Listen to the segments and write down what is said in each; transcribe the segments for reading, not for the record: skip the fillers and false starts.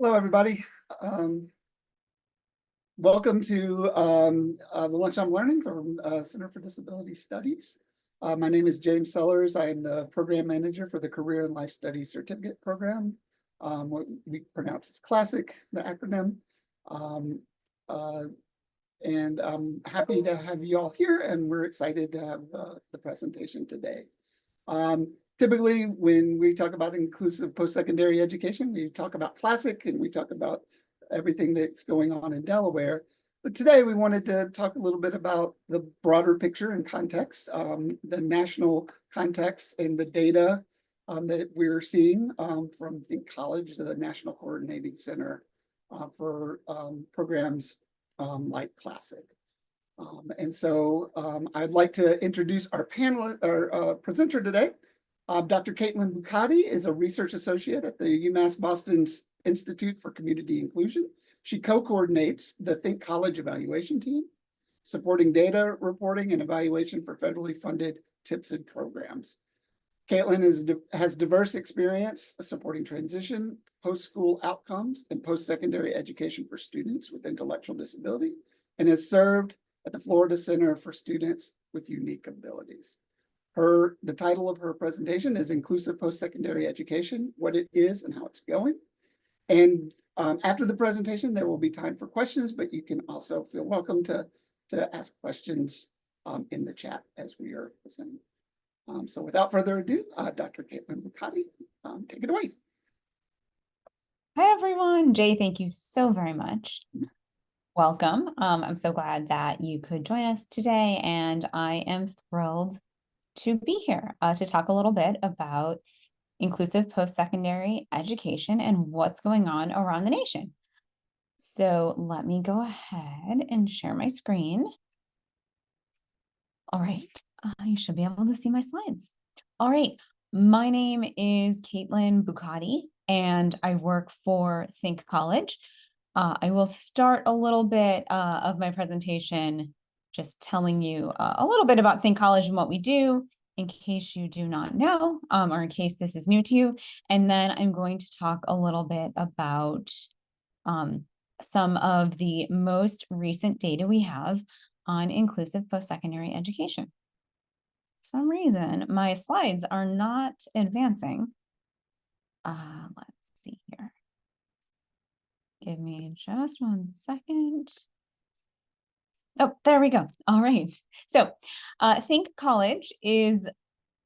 Hello, everybody. Um, Welcome to the Lunchtime Learning from Center for Disability Studies. My name is James Sellers. I am the program manager for the Career and Life Studies Certificate Program. What we pronounce as CLASSIC, the acronym. Um, uh, and I'm happy to have you all here, and we're excited to have the presentation today. Typically, when we talk about inclusive post-secondary education, we talk about CLASSIC and we talk about everything that's going on in Delaware. But today we wanted to talk a little bit about the broader picture and context, the national context and the data that we're seeing from Think College, the National Coordinating Center for programs like CLASSIC. And so I'd like to introduce our panel, our presenter today. Dr. Caitlyn Bukaty is a research associate at the UMass Boston Institute for Community Inclusion. She co-coordinates the Think College evaluation team, supporting data reporting and evaluation for federally funded tips and programs. Caitlyn has diverse experience supporting transition, post-school outcomes, and post-secondary education for students with intellectual disability, and has served at the Florida Center for Students with Unique Abilities. The title of her presentation is Inclusive Post-Secondary Education, What It Is and How It's Going. And after the presentation, there will be time for questions, but you can also feel welcome to ask questions in the chat as we are presenting. So without further ado, Dr. Caitlyn Bukaty, take it away. Hi, everyone. Jay, thank you so very much. Welcome. I'm so glad that you could join us today, and I am thrilled to be here to talk a little bit about inclusive post-secondary education and what's going on around the nation. So let me go ahead and share my screen. All right, you should be able to see my slides. All right, my name is Caitlyn Bukaty, and I work for Think College. I will start a little bit of my presentation just telling you a little bit about Think College and what we do, in case you do not know, or in case this is new to you. And then I'm going to talk a little bit about some of the most recent data we have on inclusive post-secondary education. For some reason, my slides are not advancing. Let's see here. Give me just 1 second. Oh, there we go. All right. So Think College is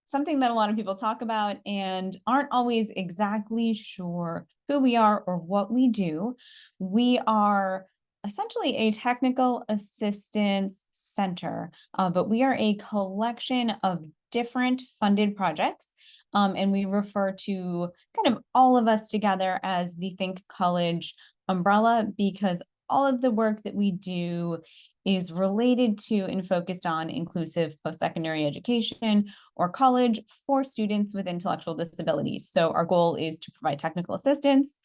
something that a lot of people talk about and aren't always exactly sure who we are or what we do. We are essentially a technical assistance center, but we are a collection of different funded projects. And we refer to kind of all of us together as the Think College umbrella, because all of the work that we do is related to and focused on inclusive post-secondary education or college for students with intellectual disabilities. So our goal is to provide technical assistance,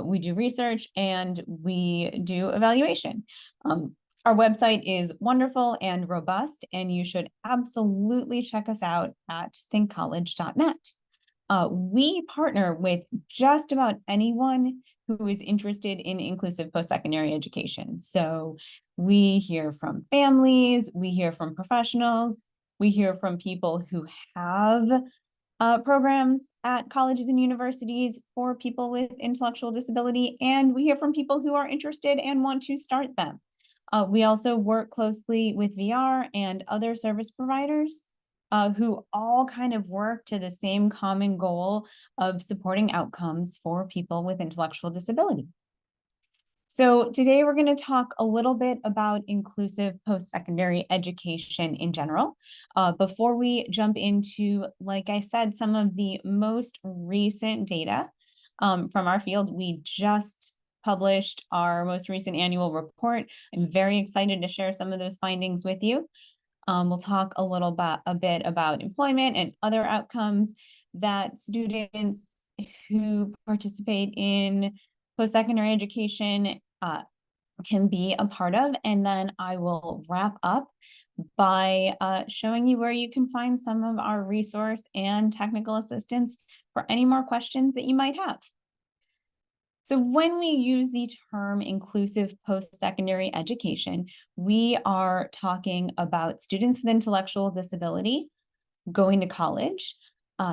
we do research, and we do evaluation. Our website is wonderful and robust, and you should absolutely check us out at thinkcollege.net. We partner with just about anyone who is interested in inclusive post-secondary education. So we hear from families, we hear from professionals, we hear from people who have programs at colleges and universities for people with intellectual disability, and we hear from people who are interested and want to start them. We also work closely with VR and other service providers who all kind of work to the same common goal of supporting outcomes for people with intellectual disability. So today we're going to talk a little bit about inclusive post-secondary education in general. Before we jump into, like I said, some of the most recent data from our field, we just published our most recent annual report. I'm very excited to share some of those findings with you. We'll talk a bit about employment and other outcomes that students who participate in post-secondary education can be a part of. And then I will wrap up by showing you where you can find some of our resource and technical assistance for any more questions that you might have. So when we use the term inclusive post-secondary education, we are talking about students with intellectual disability going to college.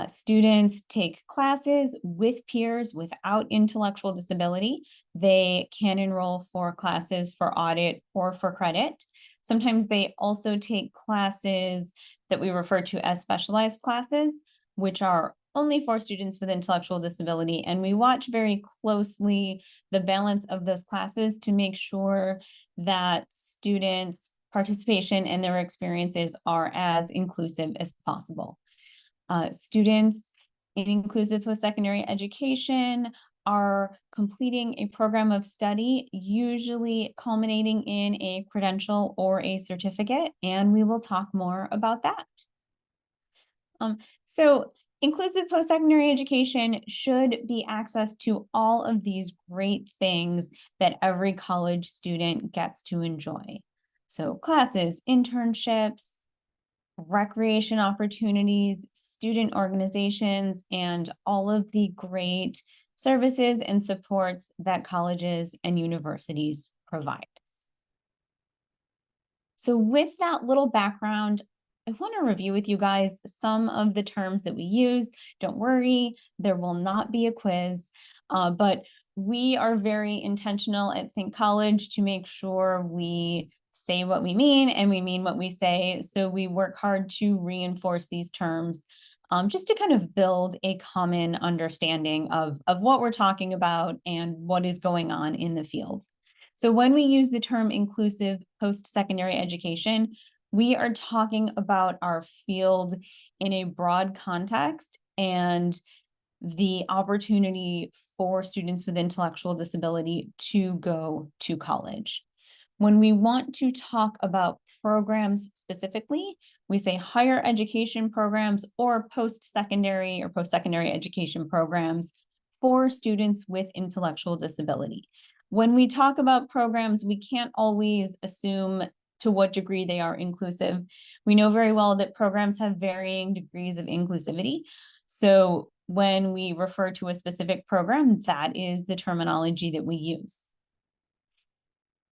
Students take classes with peers without intellectual disability. They can enroll for classes for audit or for credit. Sometimes they also take classes that we refer to as specialized classes, which are only for students with intellectual disability. And we watch very closely the balance of those classes to make sure that students' participation and their experiences are as inclusive as possible. Students in inclusive post-secondary education are completing a program of study, usually culminating in a credential or a certificate, and we will talk more about that. So inclusive post-secondary education should be access to all of these great things that every college student gets to enjoy. So classes, internships, recreation opportunities, student organizations, and all of the great services and supports that colleges and universities provide. So with that little background, I want to review with you guys some of the terms that we use. Don't worry, there will not be a quiz, but we are very intentional at Think College to make sure we say what we mean and we mean what we say. So we work hard to reinforce these terms just to kind of build a common understanding of what we're talking about and what is going on in the field. So when we use the term inclusive post-secondary education, we are talking about our field in a broad context and the opportunity for students with intellectual disability to go to college. When we want to talk about programs specifically, we say higher education programs or post-secondary education programs for students with intellectual disability. When we talk about programs, we can't always assume to what degree they are inclusive. We know very well that programs have varying degrees of inclusivity. So when we refer to a specific program, that is the terminology that we use.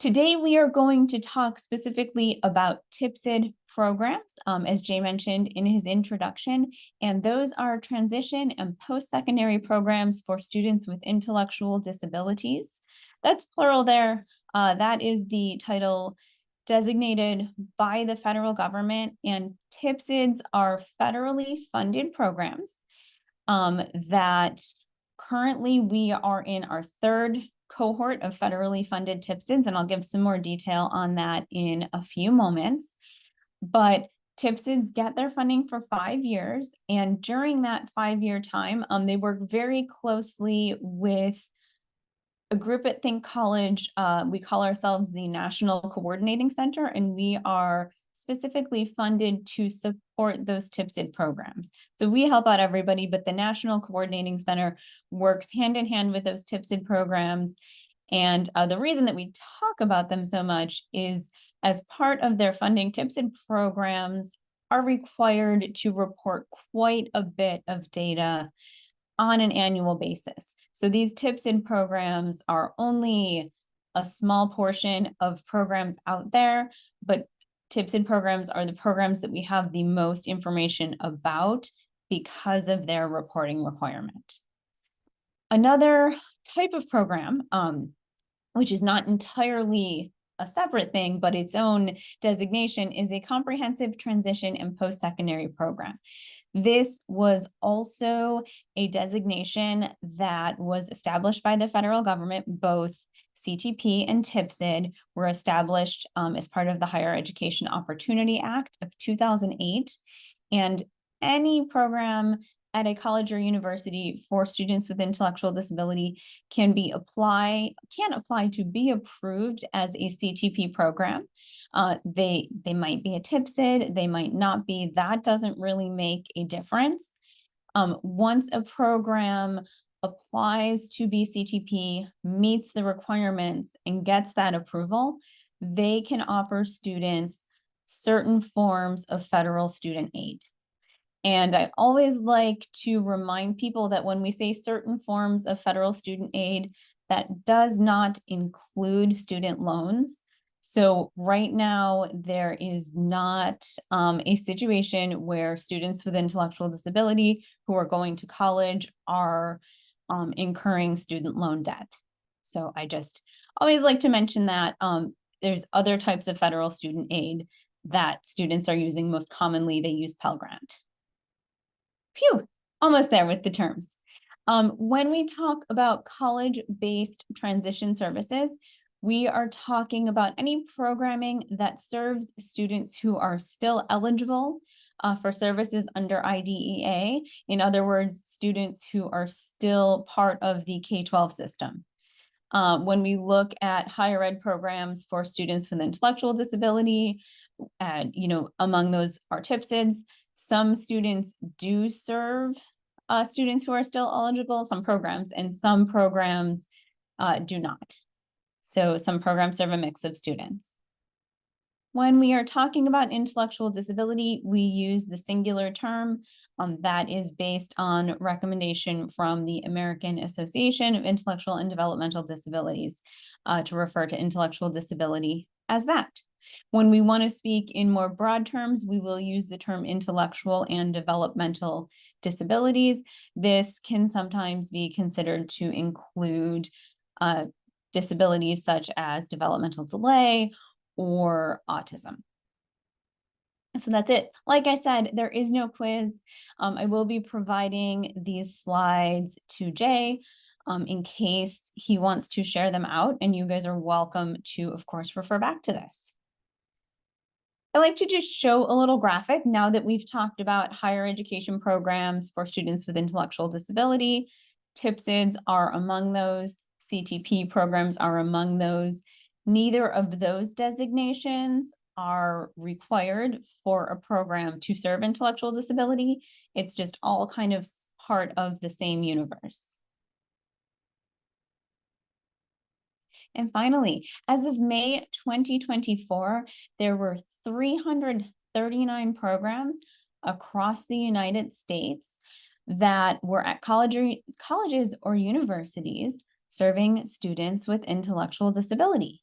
Today, we are going to talk specifically about TIPSID programs, as Jay mentioned in his introduction, and those are transition and post-secondary programs for students with intellectual disabilities. That's plural there. That is the title designated by the federal government, and TIPSIDs are federally funded programs that currently we are in our third cohort of federally funded TIPSIDs, and I'll give some more detail on that in a few moments. But TIPSIDs get their funding for 5 years, and during that 5-year time, they work very closely with a group at Think College. We call ourselves the National Coordinating Center, and we are specifically funded to support those TIPSID programs. So we help out everybody, but the National Coordinating Center works hand in hand with those TIPSID programs. And the reason that we talk about them so much is as part of their funding, TIPSID programs are required to report quite a bit of data on an annual basis. So these TIPSID programs are only a small portion of programs out there, but TIPSID programs are the programs that we have the most information about because of their reporting requirement. Another type of program, which is not entirely a separate thing, but its own designation, is a comprehensive transition and post-secondary program. This was also a designation that was established by the federal government. Both CTP and TIPSID were established as part of the Higher Education Opportunity Act of 2008. And any program at a college or university for students with intellectual disability can apply to be approved as a CTP program. They might be a TIPSID, they might not be. That doesn't really make a difference. Once a program applies to be CTP, meets the requirements, and gets that approval, they can offer students certain forms of federal student aid. And I always like to remind people that when we say certain forms of federal student aid, That does not include student loans. So right now, there is not a situation where students with intellectual disability who are going to college are incurring student loan debt. So I just always like to mention that there's other types of federal student aid that students are using. Most commonly, they use Pell Grant. Phew, almost there with the terms. When we talk about college-based transition services, we are talking about any programming that serves students who are still eligible for services under IDEA. In other words, students who are still part of the K-12 system. When we look at higher ed programs for students with intellectual disability, among those are TIPSIDs. Some students do serve students who are still eligible, some programs, and some programs do not. So some programs serve a mix of students. When we are talking about intellectual disability, we use the singular term that is based on recommendation from the American Association of Intellectual and Developmental Disabilities to refer to intellectual disability as that. When we want to speak in more broad terms, we will use the term intellectual and developmental disabilities. This can sometimes be considered to include disabilities such as developmental delay or autism. So that's it. Like I said, there is no quiz. I will be providing these slides to Jay in case he wants to share them out, and you guys are welcome to, of course, refer back to this. I like to just show a little graphic now that we've talked about higher education programs for students with intellectual disability. TIPSIDs are among those. CTP programs are among those. Neither of those designations are required for a program to serve intellectual disability. It's just all kind of part of the same universe. And finally, as of May 2024, there were 339 programs across the United States that were at colleges or universities serving students with intellectual disability.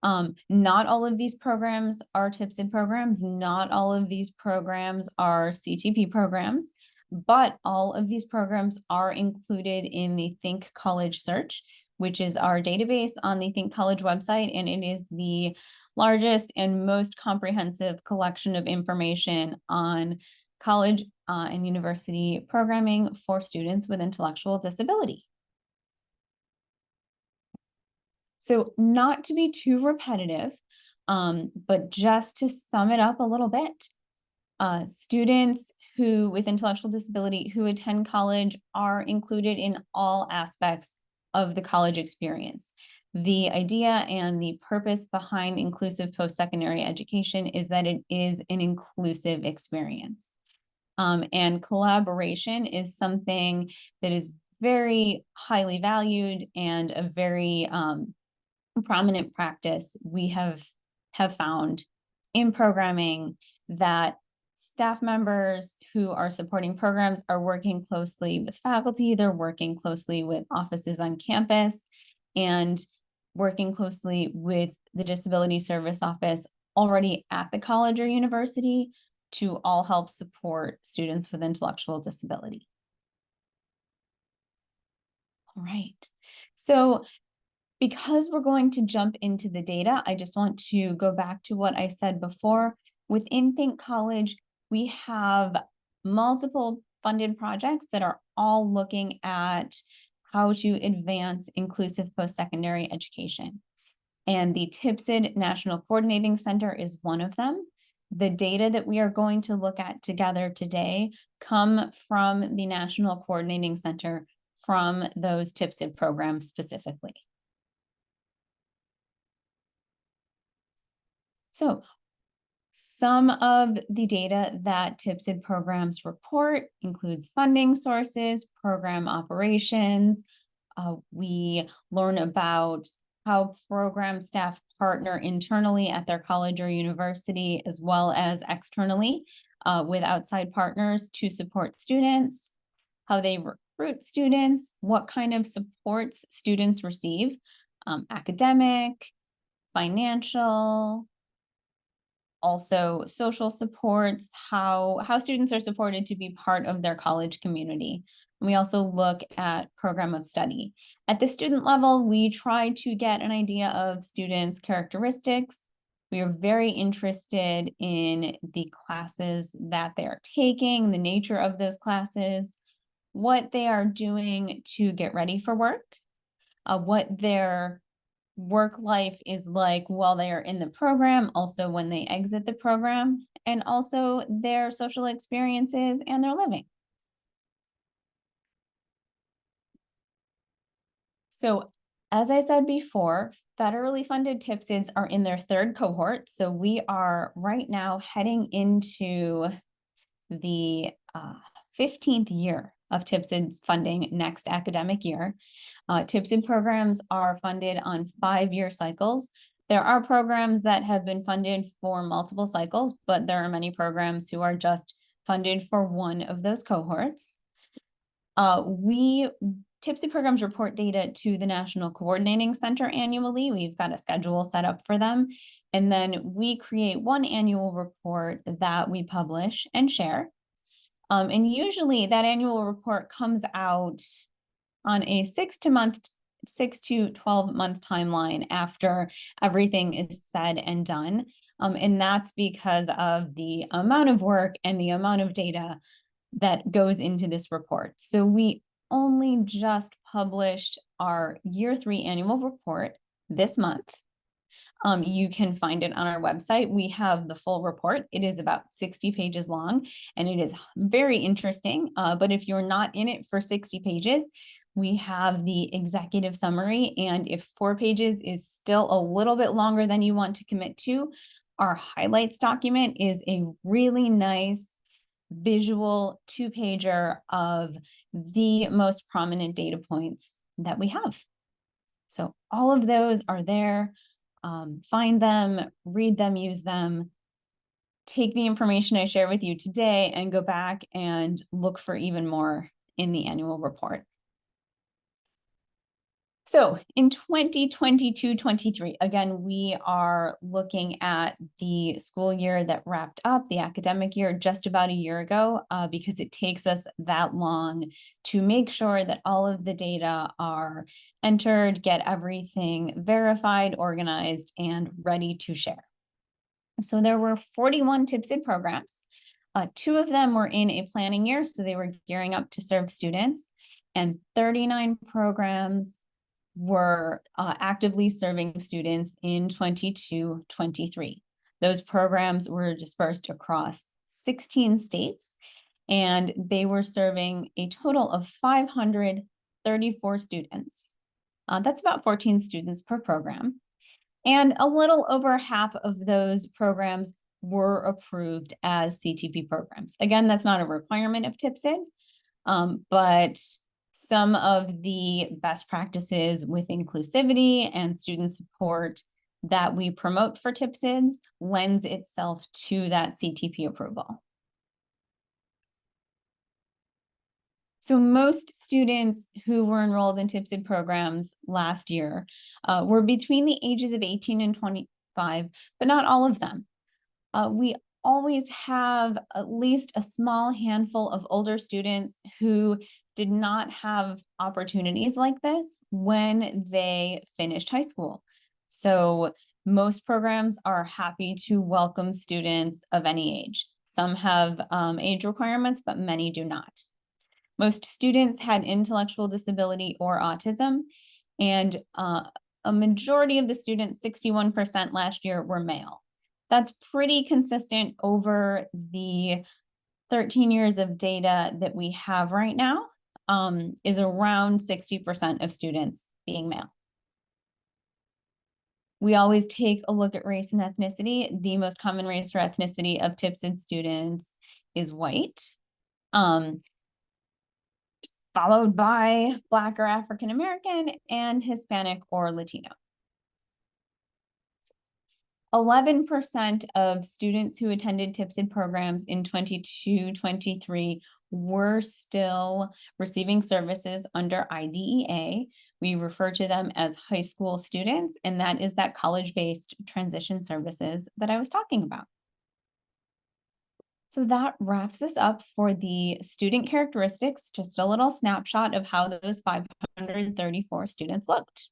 Not all of these programs are TIPSID programs. Not all of these programs are CTP programs, but all of these programs are included in the Think College search, which is our database on the Think College website, and it is the largest and most comprehensive collection of information on college and university programming for students with intellectual disability. So not to be too repetitive, but just to sum it up a little bit, students with intellectual disability who attend college are included in all aspects of the college experience. The idea and the purpose behind inclusive post-secondary education is that it is an inclusive experience. And collaboration is something that is very highly valued and a very prominent practice we have found in programming, that staff members who are supporting programs are working closely with faculty, they're working closely with offices on campus, and working closely with the Disability Service Office already at the college or university to all help support students with intellectual disability. All right, so because we're going to jump into the data, I just want to go back to what I said before. Within Think College, we have multiple funded projects that are all looking at how to advance inclusive post-secondary education. And the TIPSID National Coordinating Center is one of them. The data that we are going to look at together today come from the National Coordinating Center from those TIPSID programs specifically. So some of the data that TIPSID programs report includes funding sources, program operations. We learn about how program staff partner internally at their college or university, as well as externally with outside partners to support students. how they recruit students, what kind of supports students receive, academic, financial, also social supports, how students are supported to be part of their college community. We also look at program of study. At the student level, we try to get an idea of students' characteristics. We are very interested in the classes that they are taking, the nature of those classes, what they are doing to get ready for work, what their work life is like while they are in the program, also when they exit the program, and also their social experiences and their living. So as I said before, federally funded TIPSIDs are in their third cohort. So we are right now heading into the 15th year of TIPSIDs funding next academic year. TIPSID programs are funded on 5-year cycles. There are programs that have been funded for multiple cycles, but there are many programs who are just funded for one of those cohorts. TIPSID programs report data to the National Coordinating Center annually. We've got a schedule set up for them. And then we create one annual report that we publish and share. And usually that annual report comes out on a 6 to 12 month timeline after everything is said and done. And that's because of the amount of work and the amount of data that goes into this report. So we only just published our year 3 annual report this month. You can find it on our website. We have the full report. It is about 60 pages long and it is very interesting. But if you're not in it for 60 pages, we have the executive summary. And if 4 pages is still a little bit longer than you want to commit to, our highlights document is a really nice visual 2-pager of the most prominent data points that we have. So all of those are there. Find them, read them, use them, take the information I share with you today and go back and look for even more in the annual report. So in 2022-23, again, we are looking at the school year that wrapped up, the academic year, just about a year ago, because it takes us that long to make sure that all of the data are entered, get everything verified, organized, and ready to share. So there were 41 TIPSID programs. 2 of them were in a planning year, so they were gearing up to serve students, and 39 programs were actively serving students in 22-23. Those programs were dispersed across 16 states, and they were serving a total of 534 students. That's about 14 students per program. And a little over half of those programs were approved as CTP programs. Again, that's not a requirement of TIPSID, but some of the best practices with inclusivity and student support that we promote for TIPSIDs lends itself to that CTP approval. So most students who were enrolled in TIPSID programs last year were between the ages of 18 and 25, but not all of them. We always have at least a small handful of older students who did not have opportunities like this when they finished high school. So most programs are happy to welcome students of any age. Some have age requirements, but many do not. Most students had intellectual disability or autism, and a majority of the students, 61% last year, were male. That's pretty consistent over the 13 years of data that we have right now, is around 60% of students being male. We always take a look at race and ethnicity. The most common race or ethnicity of TIPSID students is white, followed by Black or African American, and Hispanic or Latino. 11% of students who attended TIPSID programs in 22-23 were still receiving services under IDEA. We refer to them as high school students, and that is that college-based transition services that I was talking about. So that wraps us up for the student characteristics, just a little snapshot of how those 534 students looked.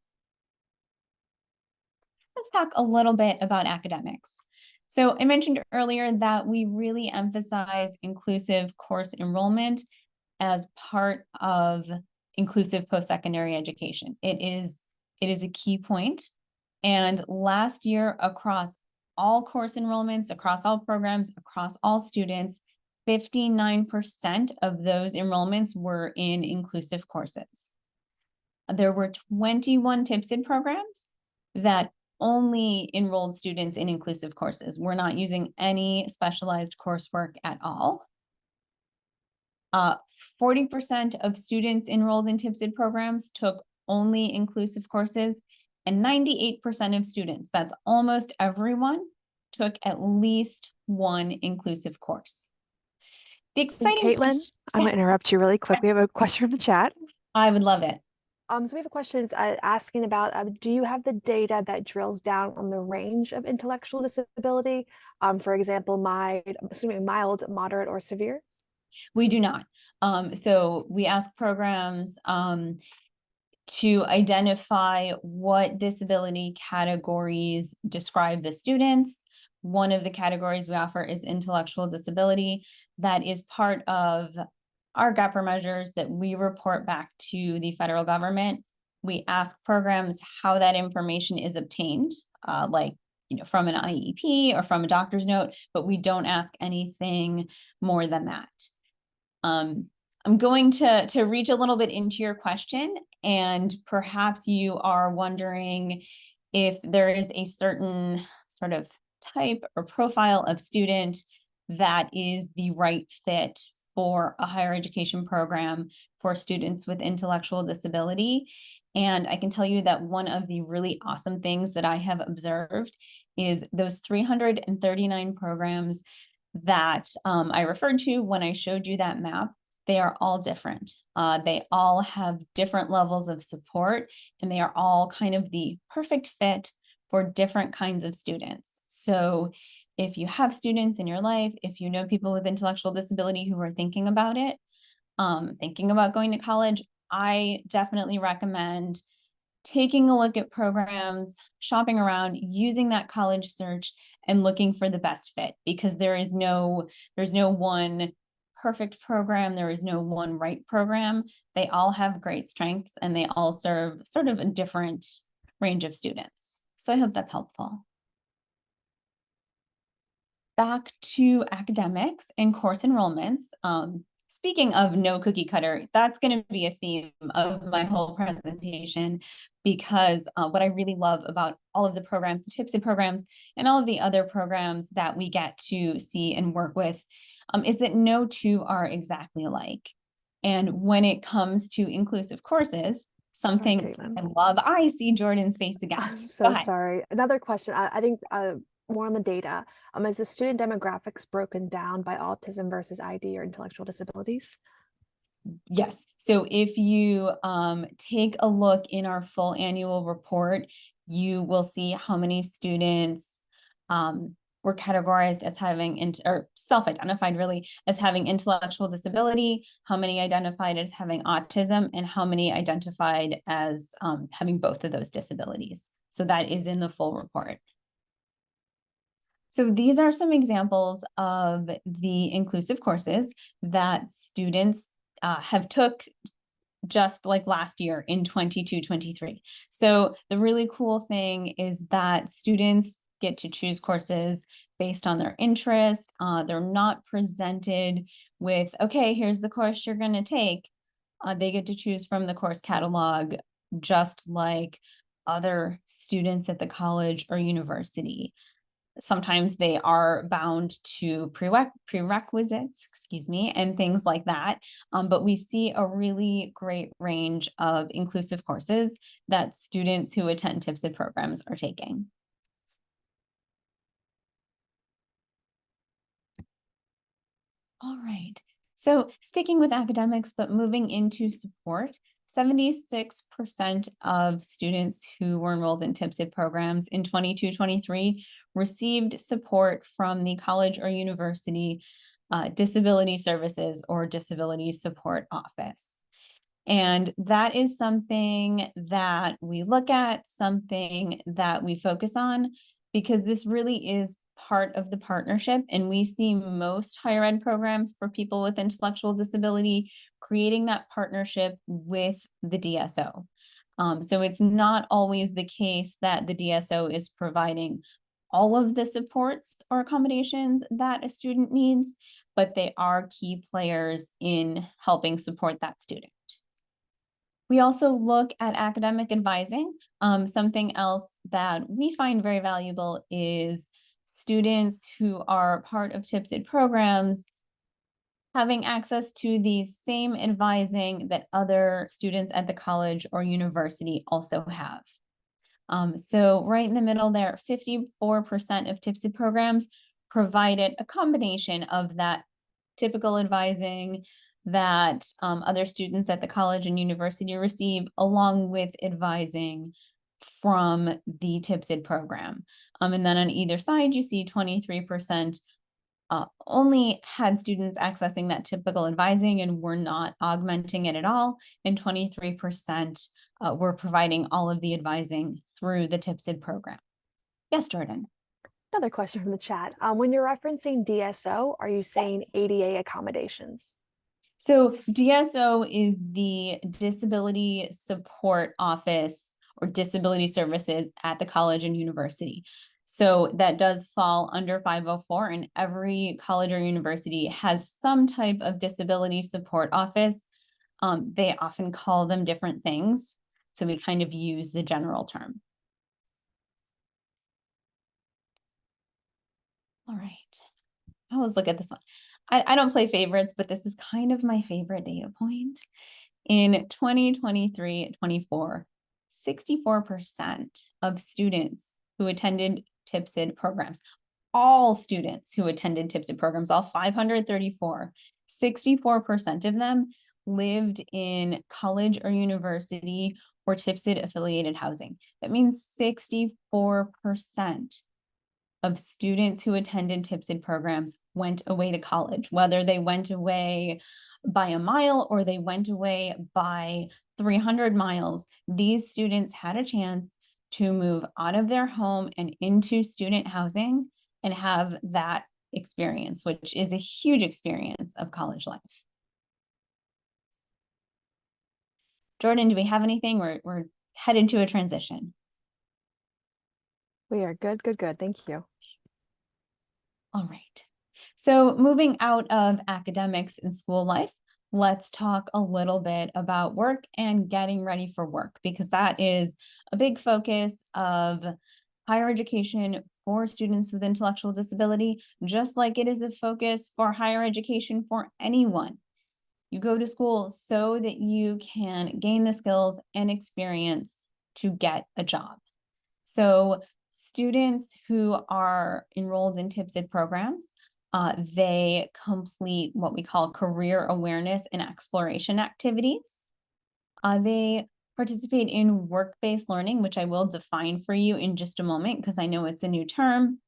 Let's talk a little bit about academics. So I mentioned earlier that we really emphasize inclusive course enrollment as part of inclusive post-secondary education. It is a key point. And last year, across all course enrollments, across all programs, across all students, 59% of those enrollments were in inclusive courses. There were 21 TIPSID programs that only enrolled students in inclusive courses. We're not using any specialized coursework at all. 40% of students enrolled in TIPSID programs took only inclusive courses, and 98% of students, that's almost everyone, took at least one inclusive course. The exciting Caitlin, I'm going to interrupt you really quick. We have a question from the chat. I would love it. So we have a question asking about, do you have the data that drills down on the range of intellectual disability? For example, mild, moderate, or severe? We do not. So we ask programs to identify what disability categories describe the students. One of the categories we offer is intellectual disability. That is part of our GAPR measures that we report back to the federal government. We ask programs how that information is obtained, like from an IEP or from a doctor's note, but we don't ask anything more than that. I'm going to reach a little bit into your question, and perhaps you are wondering if there is a certain sort of type or profile of student that is the right fit for a higher education program for students with intellectual disability. And I can tell you that one of the really awesome things that I have observed is those 339 programs that I referred to when I showed you that map. They are all different. They all have different levels of support, and they are all kind of the perfect fit for different kinds of students. So if you have students in your life, if you know people with intellectual disability who are thinking about it, thinking about going to college, I definitely recommend taking a look at programs, shopping around, using that college search, and looking for the best fit, because there's no one perfect program. There is no one right program. They all have great strengths, and they all serve sort of a different range of students. So I hope that's helpful. Back to academics and course enrollments. Speaking of no cookie cutter, that's going to be a theme of my whole presentation, because what I really love about all of the programs, the TIPSID programs, and all of the other programs that we get to see and work with is that no two are exactly alike. And when it comes to inclusive courses, something I love, I see Jordan's face again. I'm so sorry. Another question, I think more on the data. Is the student demographics broken down by autism versus ID or intellectual disabilities? Yes. So if you take a look in our full annual report, you will see how many students were categorized as having or self-identified really as having intellectual disability, how many identified as having autism, and how many identified as having both of those disabilities. So that is in the full report. So these are some examples of the inclusive courses that students have took just like last year in 22-23. So the really cool thing is that students get to choose courses based on their interest. They're not presented with, okay, here's the course you're going to take. They get to choose from the course catalog, just like other students at the college or university. Sometimes they are bound to prerequisites, and things like that. But we see a really great range of inclusive courses that students who attend TIPSID programs are taking. All right. So sticking with academics, but moving into support, 76% of students who were enrolled in TIPSID programs in 22-23 received support from the college or university disability services or disability support office. And that is something that we look at, something that we focus on, because this really is part of the partnership. And we see most higher ed programs for people with intellectual disability creating that partnership with the DSO. So it's not always the case that the DSO is providing all of the supports or accommodations that a student needs, but they are key players in helping support that student. We also look at academic advising. Something else that we find very valuable is students who are part of TIPSID programs having access to the same advising that other students at the college or university also have. So right in the middle there, 54% of TIPSID programs provided a combination of that typical advising that other students at the college and university receive, along with advising from the TIPSID program. And then on either side, you see 23% only had students accessing that typical advising and were not augmenting it at all, and 23% were providing all of the advising through the TIPSID program. Yes, Jordan. Another question from the chat. When you're referencing DSO, are you saying ADA accommodations? So DSO is the Disability Support Office or Disability Services at the college and university. So that does fall under 504, and every college or university has some type of disability support office. They often call them different things, so we kind of use the general term. All right, now let's look at this one. I don't play favorites, but this is kind of my favorite data point. In 2023-24, 64% of students who attended TIPSID programs, all students who attended TIPSID programs, all 534, 64% of them lived in college or university or TIPSID affiliated housing. That means 64% of students who attended TIPSID programs went away to college, whether they went away by a mile or they went away by 300 miles. These students had a chance to move out of their home and into student housing and have that experience, which is a huge experience of college life. Jordan, do we have anything? We're headed to a transition. We are good, good, good. Thank you. All right. So moving out of academics and school life, let's talk a little bit about work and getting ready for work, because that is a big focus of higher education for students with intellectual disability, just like it is a focus for higher education for anyone. You go to school so that you can gain the skills and experience to get a job. So students who are enrolled in TIPSID programs, they complete what we call career awareness and exploration activities. They participate in work-based learning, which I will define for you in just a moment because I know it's a new term.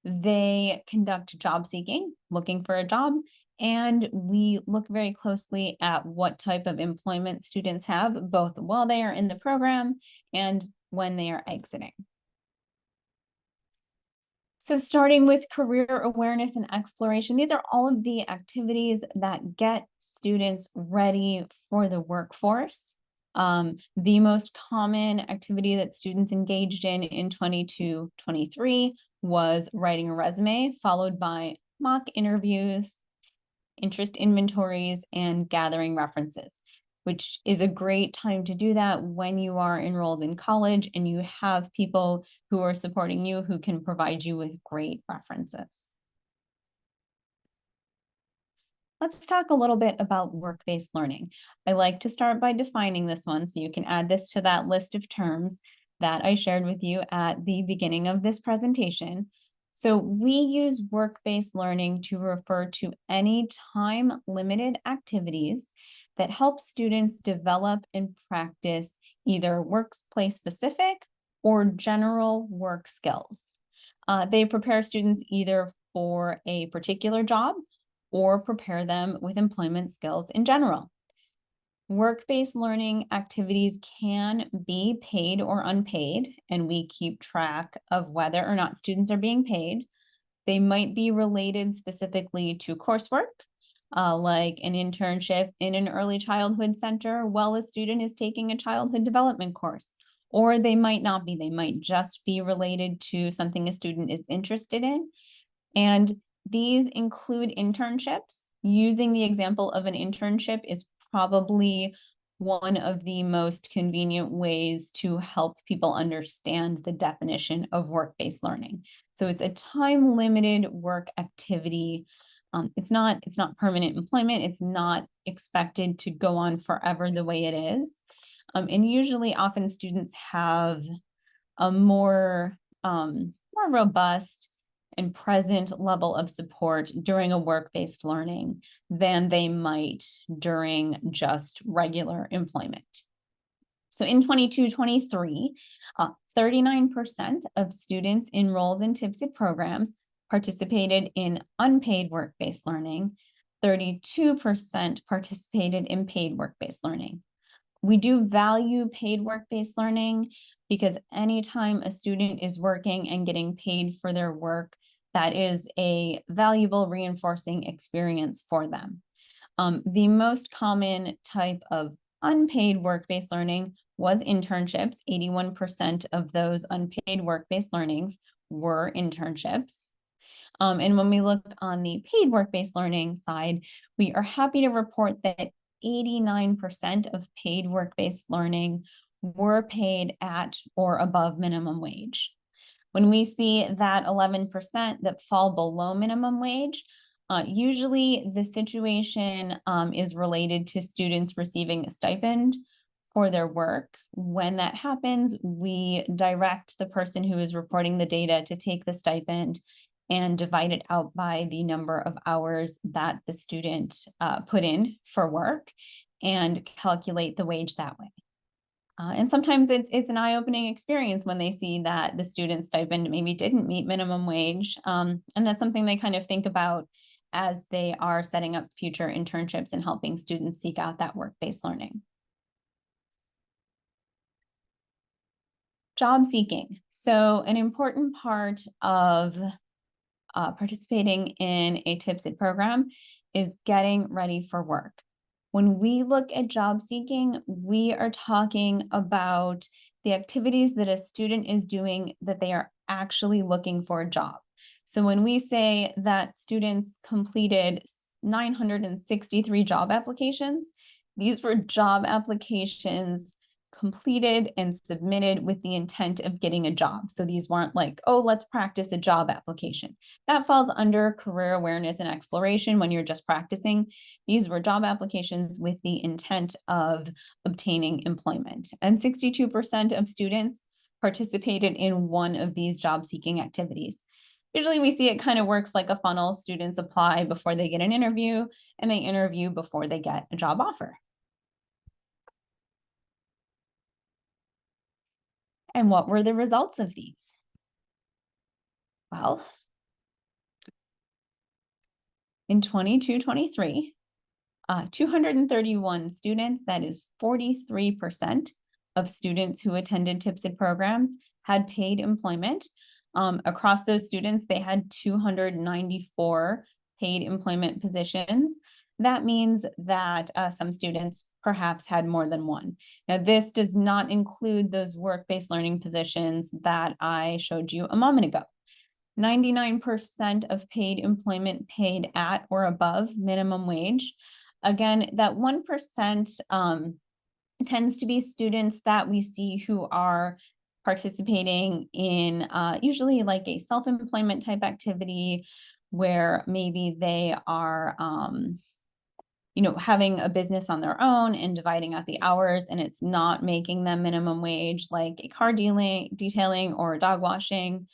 They conduct job seeking, looking for a job, and we look very closely at what type of employment students have, both while they are in the program and when they are exiting. So starting with career awareness and exploration, these are all of the activities that get students ready for the workforce. The most common activity that students engaged in 22-23 was writing a resume, followed by mock interviews, interest inventories, and gathering references, which is a great time to do that when you are enrolled in college and you have people who are supporting you who can provide you with great references. Let's talk a little bit about work-based learning. I like to start by defining this one, so you can add this to that list of terms that I shared with you at the beginning of this presentation. So we use work-based learning to refer to any time-limited activities that help students develop and practice either workplace-specific or general work skills. They prepare students either for a particular job or prepare them with employment skills in general. Work-based learning activities can be paid or unpaid, and we keep track of whether or not students are being paid. They might be related specifically to coursework, like an internship in an early childhood center while a student is taking a childhood development course. Or they might not be, they might just be related to something a student is interested in. And these include internships. Using the example of an internship is probably one of the most convenient ways to help people understand the definition of work-based learning. So it's a time-limited work activity. It's not permanent employment. It's not expected to go on forever the way it is. And usually often students have a more robust and present level of support during a work-based learning than they might during just regular employment. So in 22-23, 39% of students enrolled in TIPSID programs participated in unpaid work-based learning, 32% participated in paid work-based learning. We do value paid work-based learning because anytime a student is working and getting paid for their work, that is a valuable reinforcing experience for them. The most common type of unpaid work-based learning was internships. 81% of those unpaid work-based learnings were internships. And when we look on the paid work-based learning side, we are happy to report that 89% of paid work-based learning were paid at or above minimum wage. When we see that 11% that fall below minimum wage, usually the situation is related to students receiving a stipend for their work. When that happens, we direct the person who is reporting the data to take the stipend and divide it out by the number of hours that the student put in for work and calculate the wage that way. And sometimes it's an eye-opening experience when they see that the student stipend maybe didn't meet minimum wage. And that's something they kind of think about as they are setting up future internships and helping students seek out that work-based learning. Job seeking. So an important part of participating in a TIPSID program is getting ready for work. When we look at job seeking, we are talking about the activities that a student is doing that they are actually looking for a job. So when we say that students completed 963 job applications, these were job applications completed and submitted with the intent of getting a job. So these weren't like, oh, let's practice a job application. That falls under career awareness and exploration when you're just practicing. These were job applications with the intent of obtaining employment. And 62% of students participated in one of these job seeking activities. Usually we see it kind of works like a funnel. Students apply before they get an interview, and they interview before they get a job offer. And what were the results of these? Well, in 22-23, 231 students, that is 43% of students who attended TIPSID programs, had paid employment. Across those students, they had 294 paid employment positions. That means that some students perhaps had more than one. Now, this does not include those work-based learning positions that I showed you a moment ago. 99% of paid employment paid at or above minimum wage. Again, that 1% tends to be students that we see who are participating in usually like a self-employment type activity where maybe they are having a business on their own and dividing out the hours, and it's not making them minimum wage, like a car detailing or dog washing.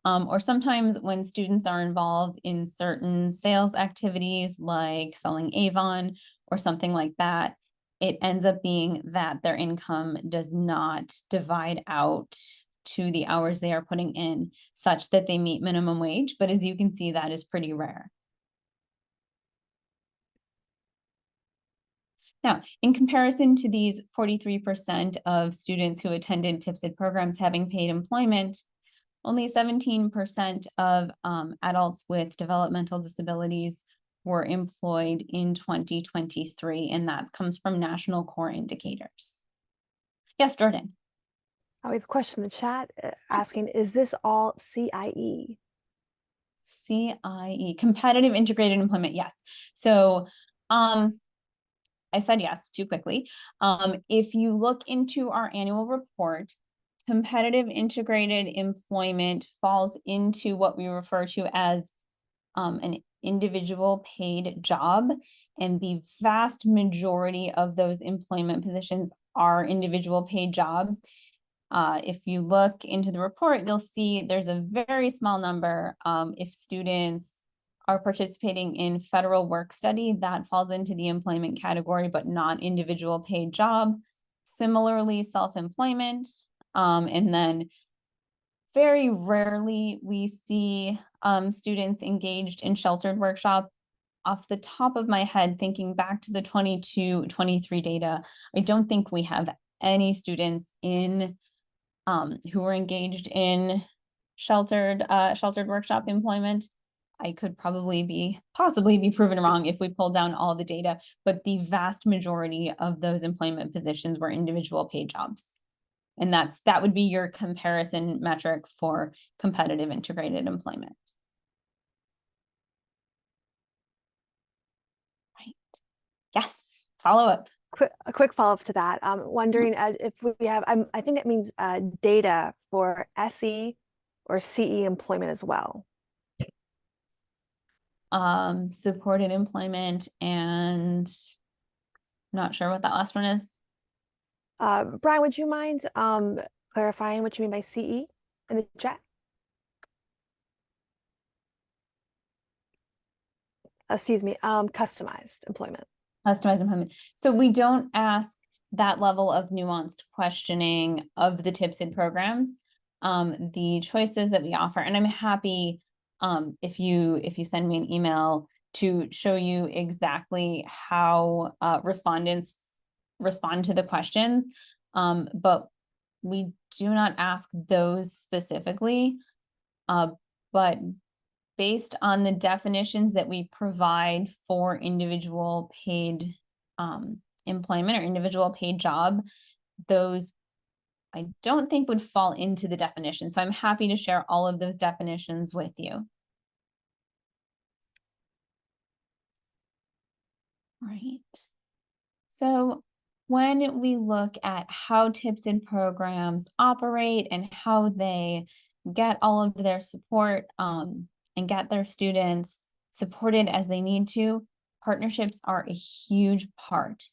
Or sometimes when students are involved in certain sales activities like selling Avon or something like that, it ends up being that their income does not divide out to the hours they are putting in such that they meet minimum wage. But as you can see, that is pretty rare. Now, in comparison to these 43% of students who attended TIPSID programs having paid employment, only 17% of adults with developmental disabilities were employed in 2023, and that comes from National Core Indicators. Yes, Jordan. We have a question in the chat asking, is this all CIE? CIE, competitive integrated employment, yes. So I said yes too quickly. If you look into our annual report, competitive integrated employment falls into what we refer to as an individual paid job, and the vast majority of those employment positions are individual paid jobs. If you look into the report, you'll see there's a very small number. If students are participating in federal work study, that falls into the employment category, but not individual paid job. Similarly, self-employment, and then very rarely we see students engaged in sheltered workshop. Off the top of my head, thinking back to the 22-23 data, I don't think we have any students in who were engaged in sheltered workshop employment. I could possibly be proven wrong if we pulled down all the data, but the vast majority of those employment positions were individual paid jobs. And that would be your comparison metric for competitive integrated employment. Right. Yes, follow up. A quick follow-up to that. Wondering if we have, I think that means data for SE or CE employment as well. Supported employment, and not sure what that last one is. Brian, would you mind clarifying what you mean by CE in the chat? Excuse me, customized employment. Customized employment. So we don't ask that level of nuanced questioning of the TIPSID programs. The choices that we offer, and I'm happy if you send me an email to show you exactly how respondents respond to the questions, but we do not ask those specifically, but based on the definitions that we provide for individual paid employment or individual paid job, those I don't think would fall into the definition. So I'm happy to share all of those definitions with you. Right. So when we look at how TIPSID programs operate and how they get all of their support and get their students supported as they need to, partnerships are a huge part.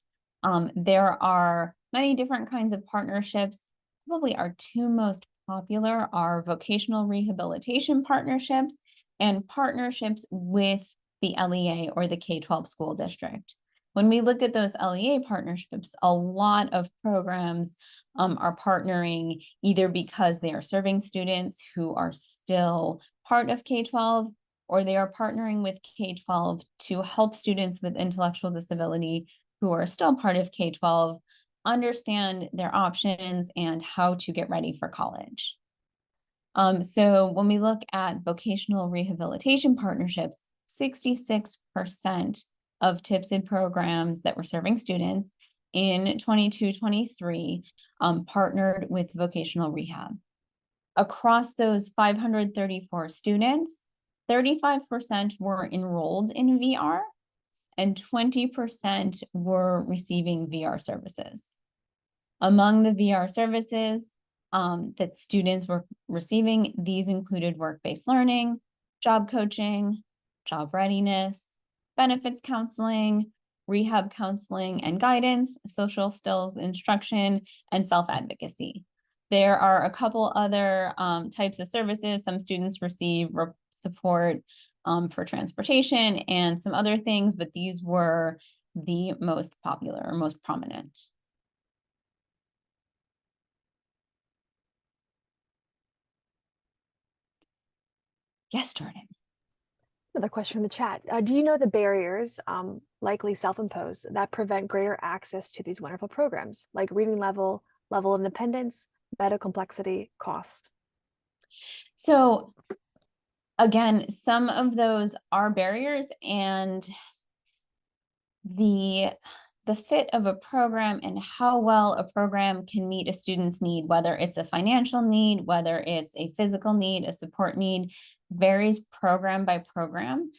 There are many different kinds of partnerships. Probably our two most popular are vocational rehabilitation partnerships and partnerships with the LEA or the K-12 school district. When we look at those LEA partnerships, a lot of programs are partnering either because they are serving students who are still part of K-12, or they are partnering with K-12 to help students with intellectual disability who are still part of K-12 understand their options and how to get ready for college. So when we look at vocational rehabilitation partnerships, 66% of TIPSID programs that were serving students in 22-23 partnered with vocational rehab. Across those 534 students, 35% were enrolled in VR and 20% were receiving VR services. Among the VR services that students were receiving, these included work-based learning, job coaching, job readiness, benefits counseling, rehab counseling and guidance, social skills instruction, and self-advocacy. There are a couple other types of services. Some students receive support for transportation and some other things, but these were the most popular or most prominent. Yes, Jordan. Another question from the chat. Do you know the barriers, likely self-imposed, that prevent greater access to these wonderful programs, like reading level of independence, meta complexity, cost? So again, some of those are barriers, and the fit of a program and how well a program can meet a student's need, whether it's a financial need, whether it's a physical need, a support need, varies program by program.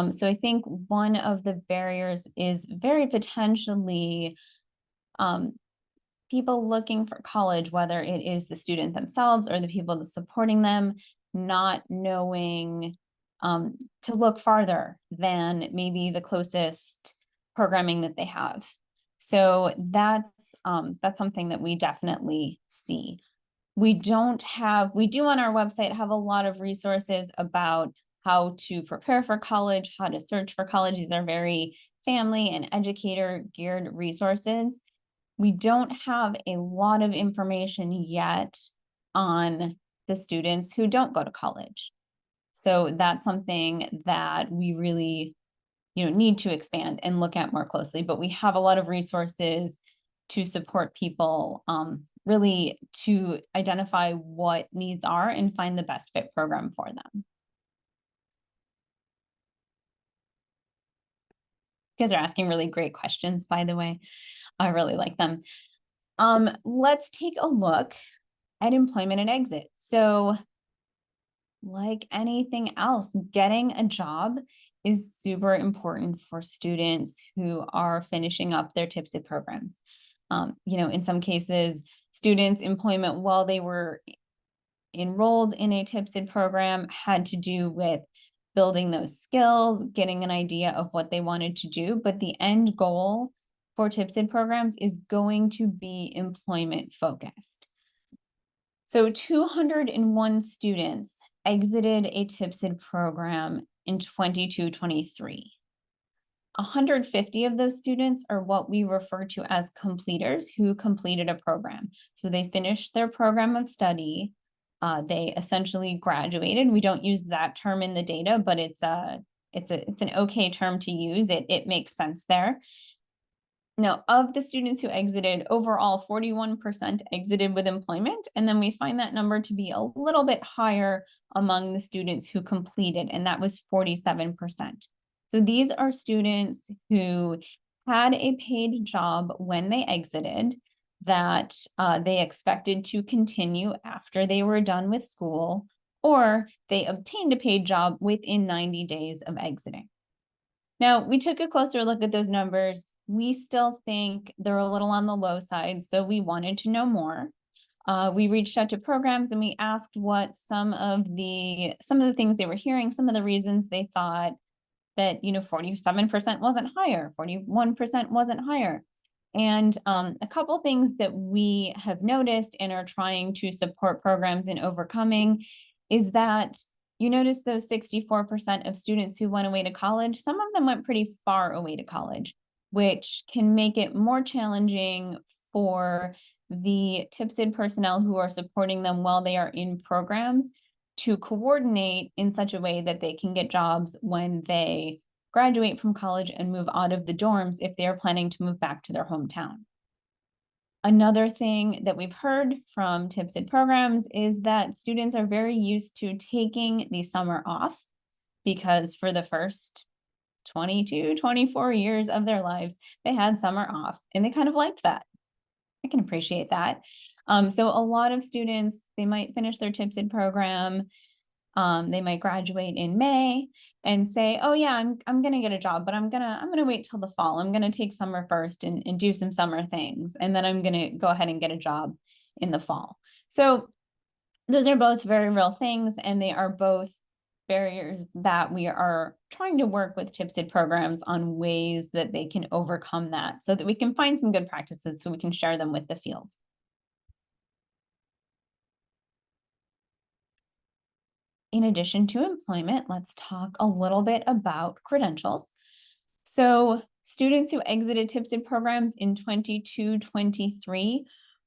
So I think one of the barriers is very potentially people looking for college, whether it is the student themselves or the people that's supporting them, not knowing to look farther than maybe the closest programming that they have. So that's something that we definitely see. We do on our website have a lot of resources about how to prepare for college, how to search for college. These are very family and educator geared resources. We don't have a lot of information yet on the students who don't go to college. So that's something that we really, need to expand and look at more closely. But we have a lot of resources to support people really to identify what needs are and find the best fit program for them. You guys are asking really great questions, by the way. I really like them. Let's take a look at employment and exit. So like anything else, getting a job is super important for students who are finishing up their TIPSID programs. In some cases, students' employment while they were enrolled in a TIPSID program had to do with building those skills, getting an idea of what they wanted to do, but the end goal for TIPSID programs is going to be employment focused. So 201 students exited a TIPSID program in 22-23. 150 of those students are what we refer to as completers who completed a program. So they finished their program of study. They essentially graduated. We don't use that term in the data, but it's an okay term to use. It makes sense there. Now, of the students who exited, overall 41% exited with employment, and then we find that number to be a little bit higher among the students who completed, and that was 47%. So these are students who had a paid job when they exited that they expected to continue after they were done with school, or they obtained a paid job within 90 days of exiting. Now, we took a closer look at those numbers. We still think they're a little on the low side, so we wanted to know more. We reached out to programs and we asked what some of the things they were hearing, some of the reasons they thought that 47% wasn't higher, 41% wasn't higher. And a couple things that we have noticed and are trying to support programs in overcoming is that you notice those 64% of students who went away to college, some of them went pretty far away to college, which can make it more challenging for the TIPSID personnel who are supporting them while they are in programs to coordinate in such a way that they can get jobs when they graduate from college and move out of the dorms if they are planning to move back to their hometown. Another thing that we've heard from TIPSID programs is that students are very used to taking the summer off because for the first 22, 24 years of their lives, they had summer off and they kind of liked that. I can appreciate that. So a lot of students, they might finish their TIPSID program. They might graduate in May and say, oh yeah, I'm gonna get a job, but I'm gonna wait till the fall. I'm gonna take summer first and do some summer things. And then I'm gonna go ahead and get a job in the fall. So those are both very real things, and they are both barriers that we are trying to work with TIPSID programs on ways that they can overcome that so that we can find some good practices so we can share them with the field. in addition to employment, let's talk a little bit about credentials. So students who exited TIPSID programs in 22-23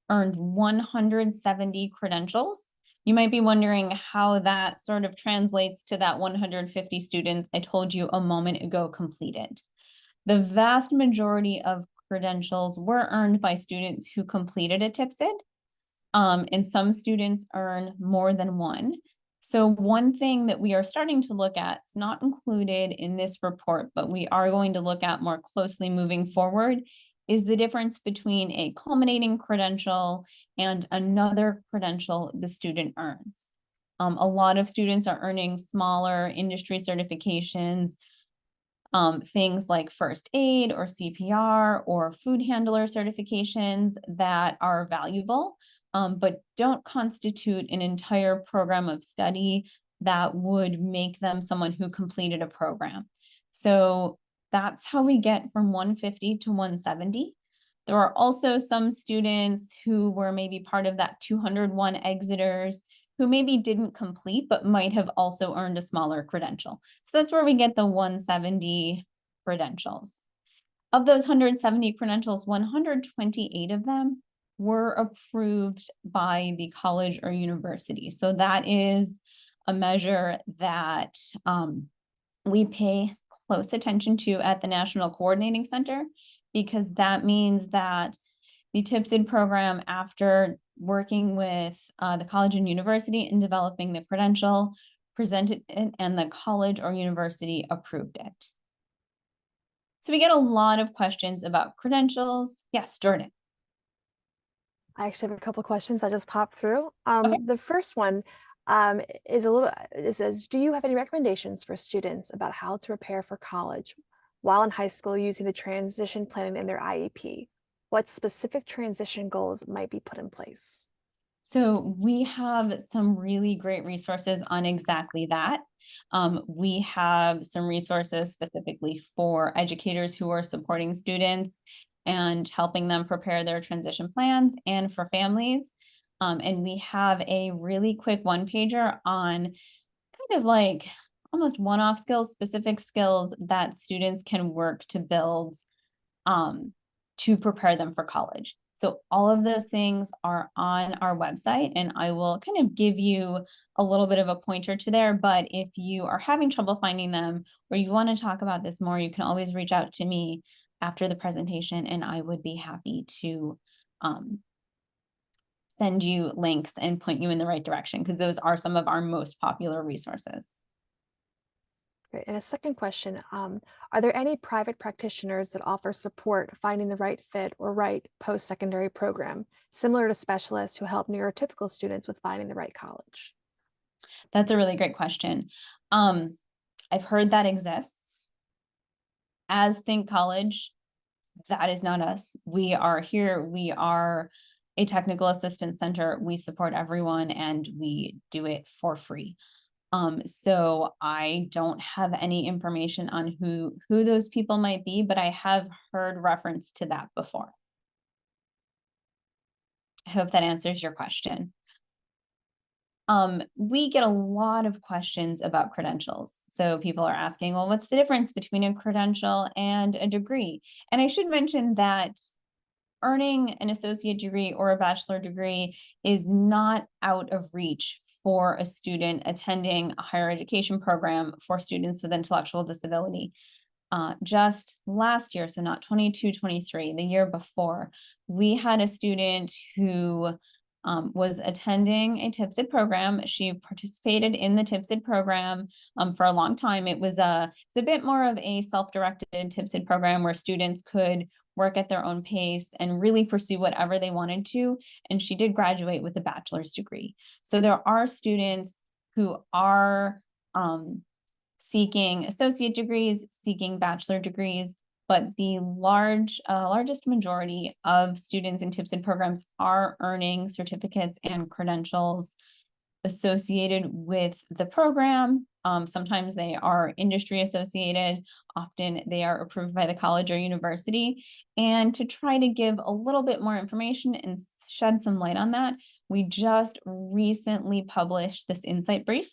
earned 170 credentials. You might be wondering how that sort of translates to that 150 students I told you a moment ago completed. The vast majority of credentials were earned by students who completed a TIPSID, and some students earn more than one. So one thing that we are starting to look at, it's not included in this report, but we are going to look at more closely moving forward, is the difference between a culminating credential and another credential the student earns. A lot of students are earning smaller industry certifications, things like first aid or CPR or food handler certifications that are valuable, but don't constitute an entire program of study that would make them someone who completed a program. So that's how we get from 150 to 170. There are also some students who were maybe part of that 201 exiters who maybe didn't complete, but might have also earned a smaller credential. So that's where we get the 170 credentials. Of those 170 credentials, 128 of them were approved by the college or university. So that is a measure that we pay close attention to at the National Coordinating Center, because that means that the TIPSID program, after working with the college and university in developing the credential, presented it, and the college or university approved it. So we get a lot of questions about credentials. Yes, Jordan. I actually have a couple of questions that just popped through. Okay. The first one it says, do you have any recommendations for students about how to prepare for college while in high school using the transition planning in their IEP? What specific transition goals might be put in place? So we have some really great resources on exactly that. We have some resources specifically for educators who are supporting students and helping them prepare their transition plans, and for families. And we have a really quick one-pager on kind of like almost one-off skills, specific skills that students can work to build to prepare them for college. So all of those things are on our website, and I will kind of give you a little bit of a pointer to there. But if you are having trouble finding them, or you want to talk about this more, you can always reach out to me after the presentation, and I would be happy to send you links and point you in the right direction, because those are some of our most popular resources. Great. And a second question, are there any private practitioners that offer support finding the right fit or right post-secondary program, similar to specialists who help neurotypical students with finding the right college? That's a really great question. I've heard that exists. As Think College, that is not us. We are here. We are a technical assistance center. We support everyone, and we do it for free. So I don't have any information on who those people might be, but I have heard reference to that before. I hope that answers your question. We get a lot of questions about credentials. So people are asking, well, what's the difference between a credential and a degree? And I should mention that earning an associate degree or a bachelor degree is not out of reach for a student attending a higher education program for students with intellectual disability. Just last year, so not 22-23, the year before, we had a student who was attending a TIPSID program. She participated in the TIPSID program for a long time. It's a bit more of a self-directed TIPSID program where students could work at their own pace and really pursue whatever they wanted to. And she did graduate with a bachelor's degree. So there are students who are seeking associate degrees, seeking bachelor degrees, but the largest majority of students in TIPSID programs are earning certificates and credentials associated with the program. Sometimes they are industry associated. Often they are approved by the college or university. And to try to give a little bit more information and shed some light on that, we just recently published this insight brief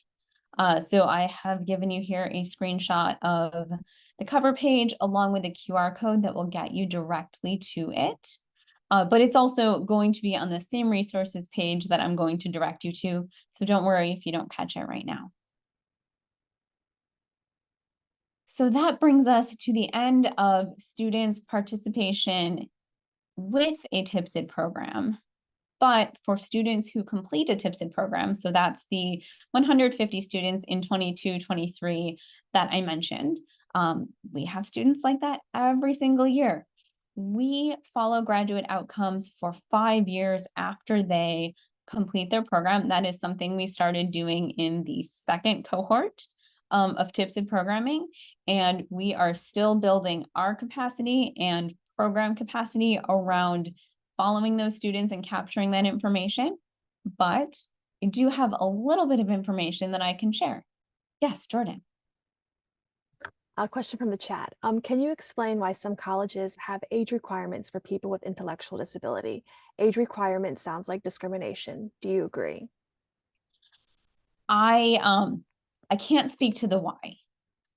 So I have given you here a screenshot of the cover page along with a QR code that will get you directly to it. But it's also going to be on the same resources page that I'm going to direct you to. So don't worry if you don't catch it right now. So that brings us to the end of students' participation with a TIPSID program. But for students who complete a TIPSID program, so that's the 150 students in 22-23 that I mentioned, we have students like that every single year. We follow graduate outcomes for 5 years after they complete their program. That is something we started doing in the second cohort of TIPSID programming, and we are still building our capacity and program capacity around following those students and capturing that information. But I do have a little bit of information that I can share. Yes, Jordan. A question from the chat. Can you explain why some colleges have age requirements for people with intellectual disability? Age requirement sounds like discrimination. Do you agree? I can't speak to the why.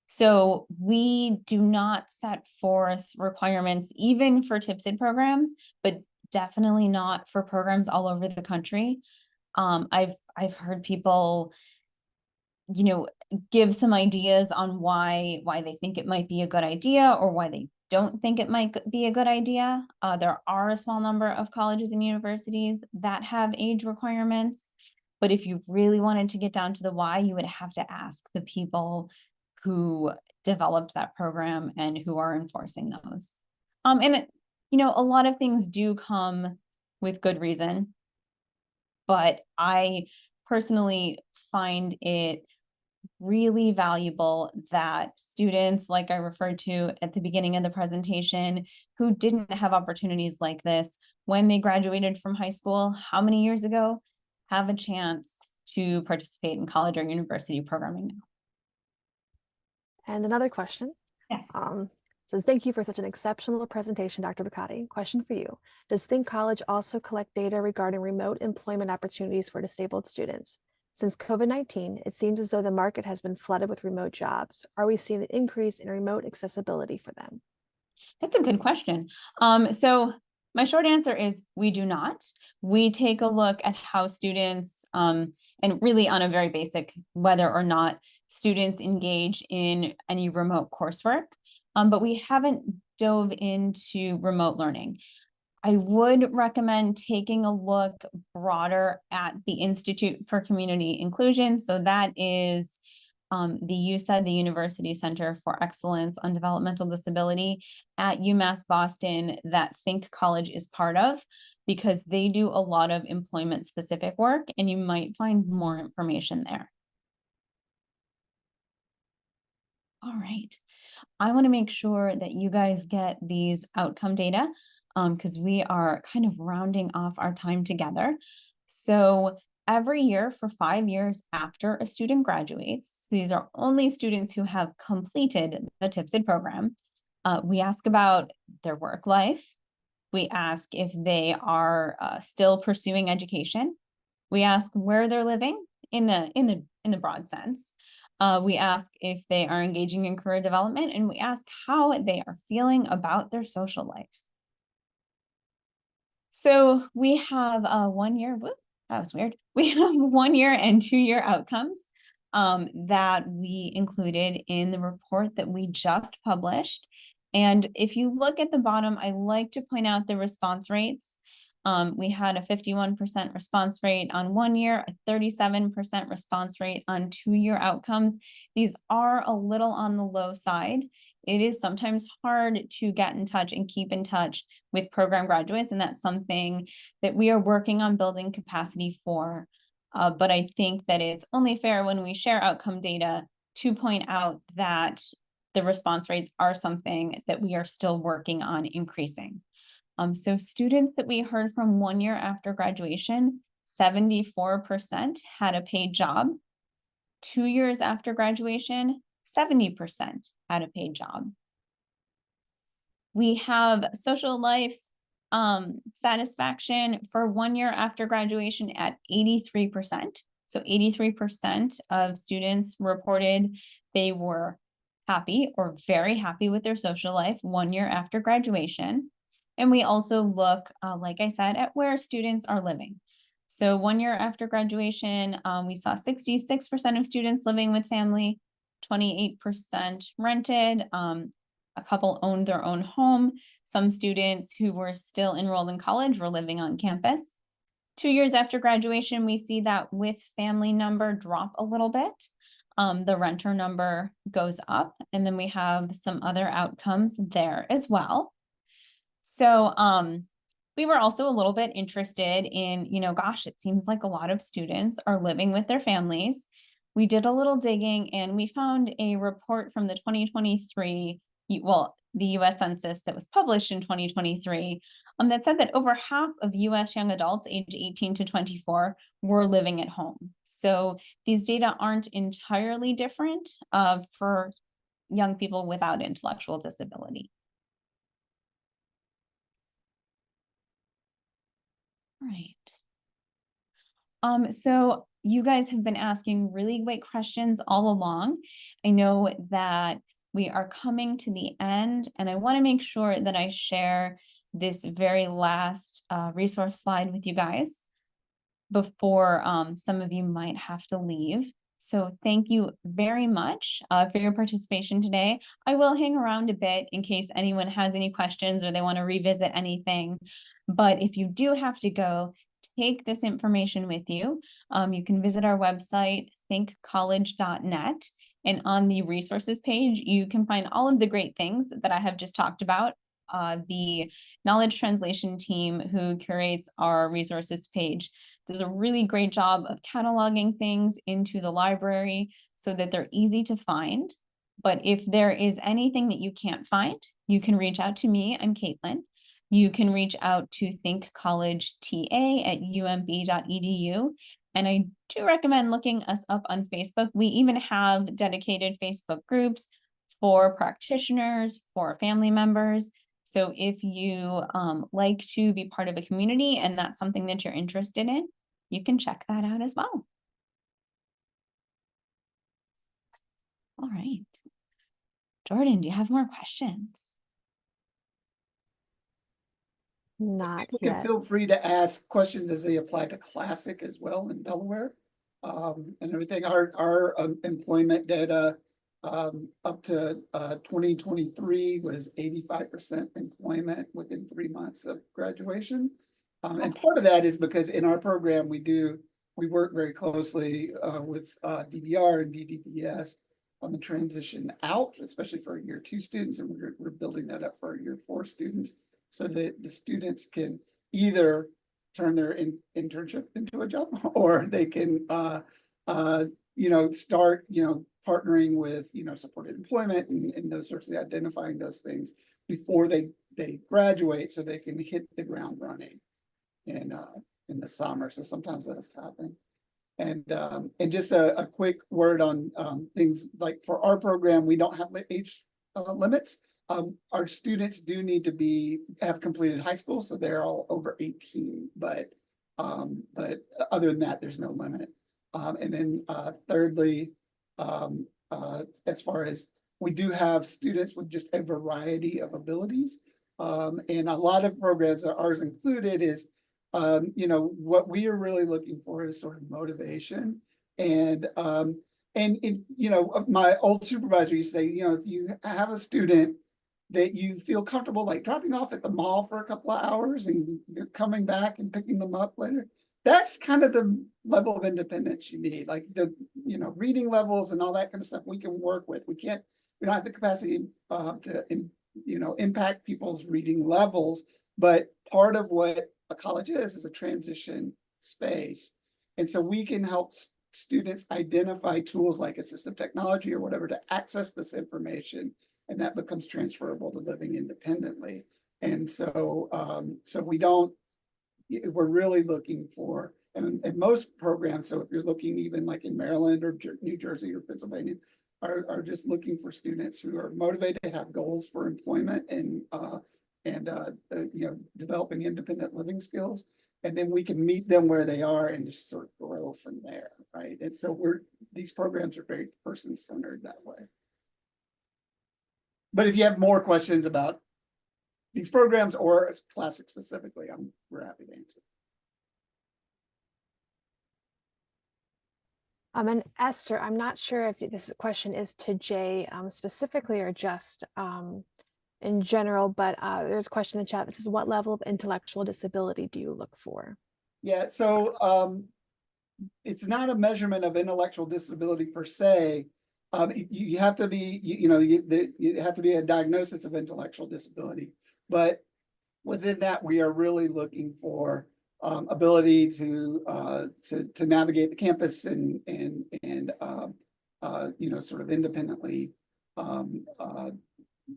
So we do not set forth requirements even for TIPSID programs, but definitely not for programs all over the country. I've heard people, give some ideas on why they think it might be a good idea or why they don't think it might be a good idea. There are a small number of colleges and universities that have age requirements, but if you really wanted to get down to the why, you would have to ask the people who developed that program and who are enforcing those. And a lot of things do come with good reason, but I personally find it really valuable that students, like I referred to at the beginning of the presentation, who didn't have opportunities like this when they graduated from high school, how many years ago, have a chance to participate in college or university programming now. And another question. Yes. Says, thank you for such an exceptional presentation, Dr. Bukaty. Question for you. Does Think College also collect data regarding remote employment opportunities for disabled students? Since COVID-19, it seems as though the market has been flooded with remote jobs. Are we seeing an increase in remote accessibility for them? That's a good question. So my short answer is we do not. We take a look at how students, and really on a very basic, whether or not students engage in any remote coursework, but we haven't dove into remote learning. I would recommend taking a look broader at the Institute for Community Inclusion. So that is the USED, the University Center for Excellence on Developmental Disability at UMass Boston that Think College is part of, because they do a lot of employment specific work and you might find more information there. All right. I want to make sure that you guys get these outcome data because we are kind of rounding off our time together. So every year for 5 years after a student graduates, so these are only students who have completed the TIPSID program, we ask about their work life. We ask if they are still pursuing education. We ask where they're living in the broad sense. We ask if they are engaging in career development, and we ask how they are feeling about their social life. So we have 1 year, whoop, that was weird. We have 1 year and 2 year outcomes that we included in the report that we just published. And if you look at the bottom, I like to point out the response rates. We had a 51% response rate on 1 year, a 37% response rate on 2 year outcomes. These are a little on the low side. It is sometimes hard to get in touch and keep in touch with program graduates, and that's something that we are working on building capacity for. But I think that it's only fair when we share outcome data to point out that the response rates are something that we are still working on increasing. So students that we heard from 1 year after graduation, 74% had a paid job. 2 years after graduation, 70% had a paid job. We have social life satisfaction for 1 year after graduation at 83%. So 83% of students reported they were happy or very happy with their social life 1 year after graduation. And we also look, like I said, at where students are living. So 1 year after graduation, we saw 66% of students living with family, 28% rented, a couple owned their own home. Some students who were still enrolled in college were living on campus. 2 years after graduation, we see that with family number drop a little bit. The renter number goes up, and then we have some other outcomes there as well. So we were also a little bit interested in, gosh, it seems like a lot of students are living with their families. We did a little digging and we found a report from the 2023, the US Census that was published in 2023 that said that over half of US young adults age 18 to 24 were living at home. So these data aren't entirely different for young people without intellectual disability. Right. So you guys have been asking really great questions all along. I know that we are coming to the end, and I want to make sure that I share this very last resource slide with you guys before some of you might have to leave. So thank you very much for your participation today. I will hang around a bit in case anyone has any questions or they want to revisit anything. But if you do have to go, take this information with you. You can visit our website, thinkcollege.net. And on the resources page, you can find all of the great things that I have just talked about. The knowledge translation team who curates our resources page does a really great job of cataloging things into the library so that they're easy to find. But if there is anything that you can't find, you can reach out to me. I'm Caitlyn. You can reach out to thinkcollegeta@umb.edu. And I do recommend looking us up on Facebook. We even have dedicated Facebook groups for practitioners, for family members. So if you like to be part of a community and that's something that you're interested in, you can check that out as well. All right. Jordan, do you have more questions? Not You can yet. feel free to ask questions as they apply to Classic as well in Delaware. And everything, our employment data up to 2023 was 85% employment within 3 months of graduation. And part of that is because in our program, we work very closely with DBR and DDDS on the transition out, especially for year 2 students. And we're building that up for our year 4 students so that the students can either turn their internship into a job, or they can, start, partnering with, supported employment and those sorts of identifying those things before they graduate, so they can hit the ground running in the summer. So sometimes that's happened. And just a quick word on things like for our program, we don't have age limits. Our students do need to have completed high school, so they're all over 18. But other than that, there's no limit. And then thirdly, as far as we do have students with just a variety of abilities, and a lot of programs, ours included, is what we are really looking for is sort of motivation. And my old supervisor used to say, if you have a student that you feel comfortable like dropping off at the mall for a couple of hours and you're coming back and picking them up later, that's kind of the level of independence you need. Like the reading levels and all that kind of stuff we can work with. We don't have the capacity to impact people's reading levels, but part of what a college is a transition space. And so we can help students identify tools like assistive technology or whatever to access this information, and that becomes transferable to living independently. And so we're really looking for, and most programs, so if you're looking even like in Maryland or New Jersey or Pennsylvania, are just looking for students who are motivated, have goals for employment and developing independent living skills. and then we can meet them where they are and just sort of grow from there, right? And so these programs are very person-centered that way. But if you have more questions about these programs or Classic specifically, we're happy to answer. And Esther, I'm not sure if this question is to Jay specifically or just in general, but there's a question in the chat that says, what level of intellectual disability do you look for? Yeah, so it's not a measurement of intellectual disability per se. You have to be, you have to be a diagnosis of intellectual disability, but within that, we are really looking for ability to navigate the campus and sort of independently,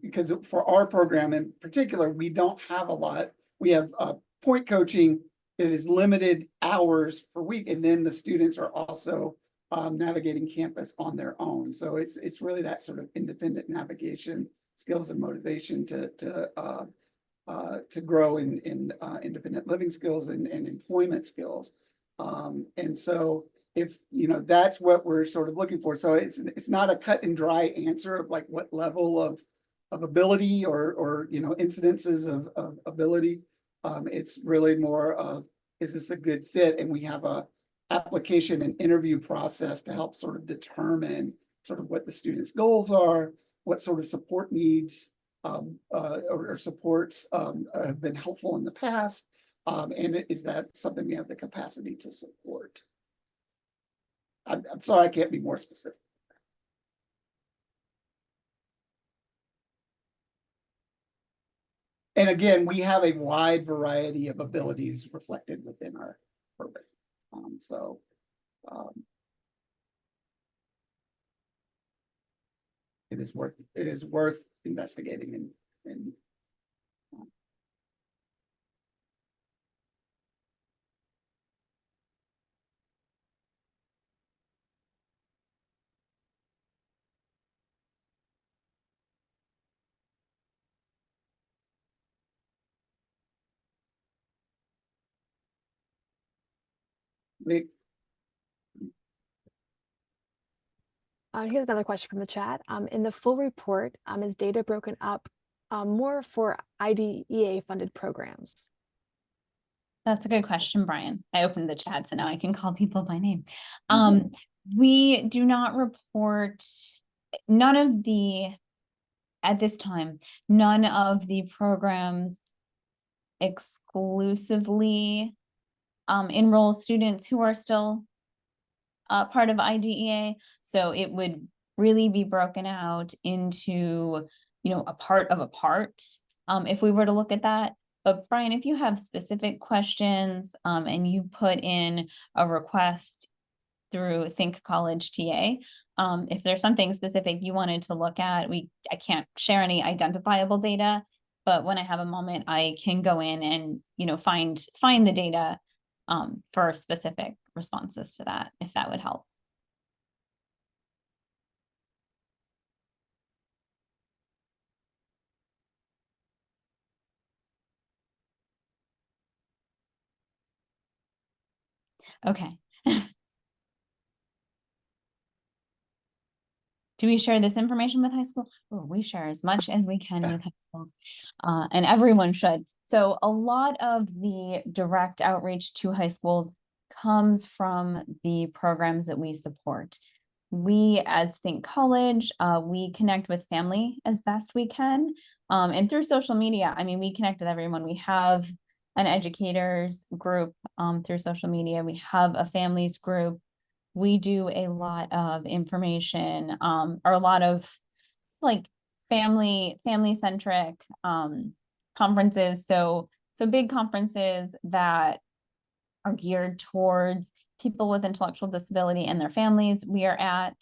because for our program in particular, we don't have a lot. We have point coaching that is limited hours per week, and then the students are also navigating campus on their own. So it's really that sort of independent navigation skills and motivation to grow in independent living skills and employment skills. And so if, that's what we're sort of looking for. So it's not a cut and dry answer of like what level of ability or incidences of ability. It's really more of, is this a good fit? And we have a application and interview process to help sort of determine sort of what the student's goals are, what sort of support needs or supports have been helpful in the past, and is that something we have the capacity to support? I'm sorry, I can't be more specific. And again, we have a wide variety of abilities reflected within our program. It is worth investigating and Here's another question from the chat. In the full report, is data broken up more for IDEA funded programs? That's a good question, Brian. I opened the chat, so now I can call people by name. We do not report at this time, none of the programs exclusively enroll students who are still part of IDEA. So it would really be broken out into, a part of a part if we were to look at that. But Brian, if you have specific questions and you put in a request through Think College TA, if there's something specific you wanted to look at, I can't share any identifiable data, but when I have a moment, I can go in and, find the data for specific responses to that, if that would help. Okay. Do we share this information with high school? Oh, we share as much as we can with high schools, and everyone should. So a lot of the direct outreach to high schools comes from the programs that we support. We, as Think College, we connect with family as best we can. And through social media, we connect with everyone. We have an educators group through social media. We have a families group. We do a lot of information or a lot of like family centric conferences. So big conferences that are geared towards people with intellectual disability and their families we are at.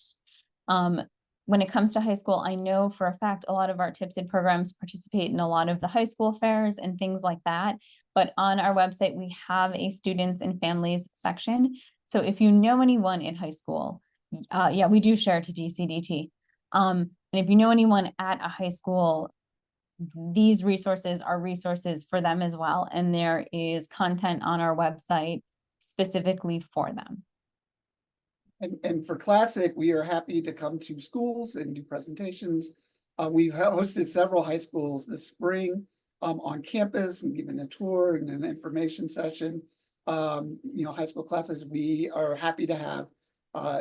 When it comes to high school, I know for a fact a lot of our TIPSID programs participate in a lot of the high school fairs and things like that. But on our website, we have a students and families section. So if you know anyone in high school, we do share to DCDT. And if you know anyone at a high school these resources are resources for them as well. And there is content on our website specifically for them. And for Classic, we are happy to come to schools and do presentations. We've hosted several high schools this spring on campus and given a tour and an information session. High school classes, we are happy to have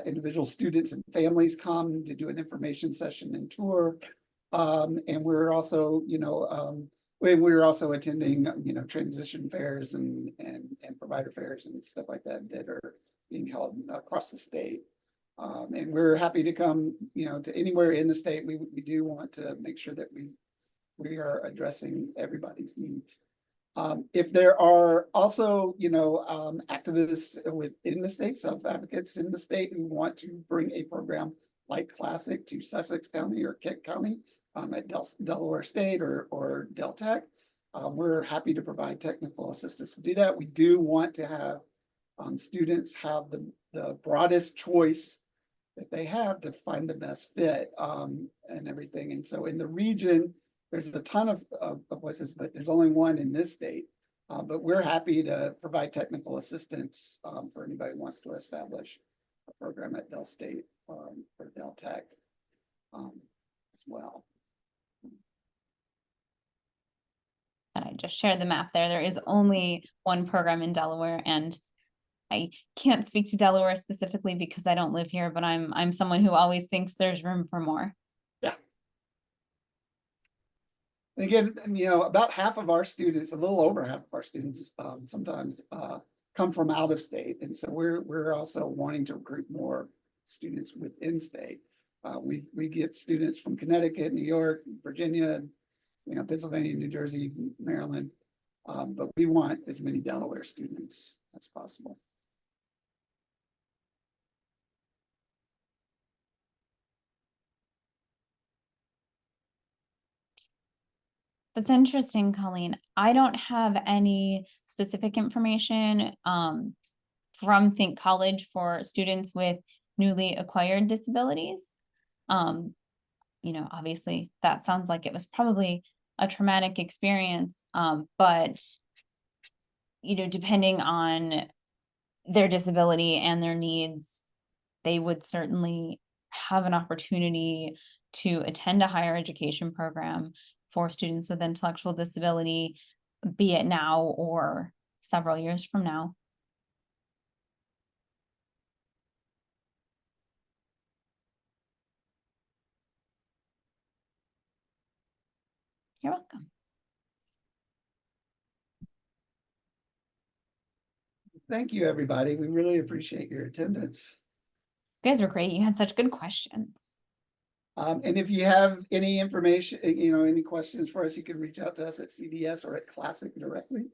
individual students and families come to do an information session and tour. And we're also, we're also attending, transition fairs and provider fairs and stuff like that that are being held across the state. And we're happy to come, to anywhere in the state. We do want to make sure that we are addressing everybody's needs. If there are also, activists within the state, self-advocates in the state who want to bring a program like Classic to Sussex County or Kent County at Delaware State or Del Tech, we're happy to provide technical assistance to do that. We do want to have students have the broadest choice that they have to find the best fit and everything. And so in the region, there's a ton of places, but there's only one in this state. But we're happy to provide technical assistance for anybody who wants to establish a program at Del State or Del Tech as well. And I just shared the map there. There is only one program in Delaware, and I can't speak to Delaware specifically because I don't live here, but I'm someone who always thinks there's room for more. Yeah. And again, about half of our students, a little over half of our students, sometimes come from out of state, and so we're also wanting to recruit more students within state. We get students from Connecticut, New York, Virginia, Pennsylvania, New Jersey, Maryland, but we want as many Delaware students as possible. That's interesting, Colleen. I don't have any specific information from Think College for students with newly acquired disabilities. Obviously that sounds like it was probably a traumatic experience, but depending on their disability and their needs, they would certainly have an opportunity to attend a higher education program for students with intellectual disability, be it now or several years from now. You're welcome. Thank you, everybody. We really appreciate your attendance. You guys were great. You had such good questions. And if you have any information, any questions for us, you can reach out to us at CDS or at Classic directly.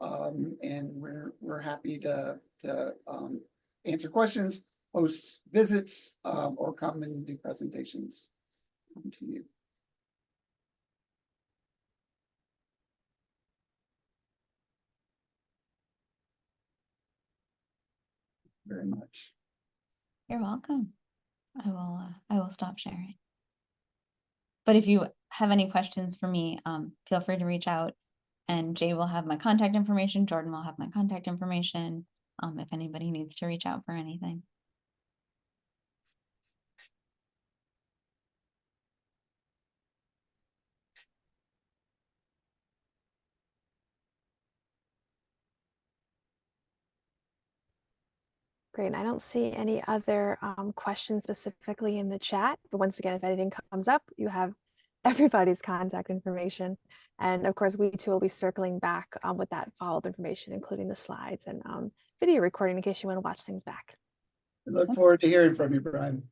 And we're happy to answer questions, host visits, or come and do presentations to you. Very much. You're welcome. I will stop sharing. But if you have any questions for me, feel free to reach out, and Jay will have my contact information. Jordan will have my contact information. If anybody needs to reach out for anything. Great, and I don't see any other questions specifically in the chat, but once again, if anything comes up, you have everybody's contact information. And of course, we too will be circling back with that follow-up information, including the slides and video recording in case you want to watch things back. I look forward to hearing from you, Brian.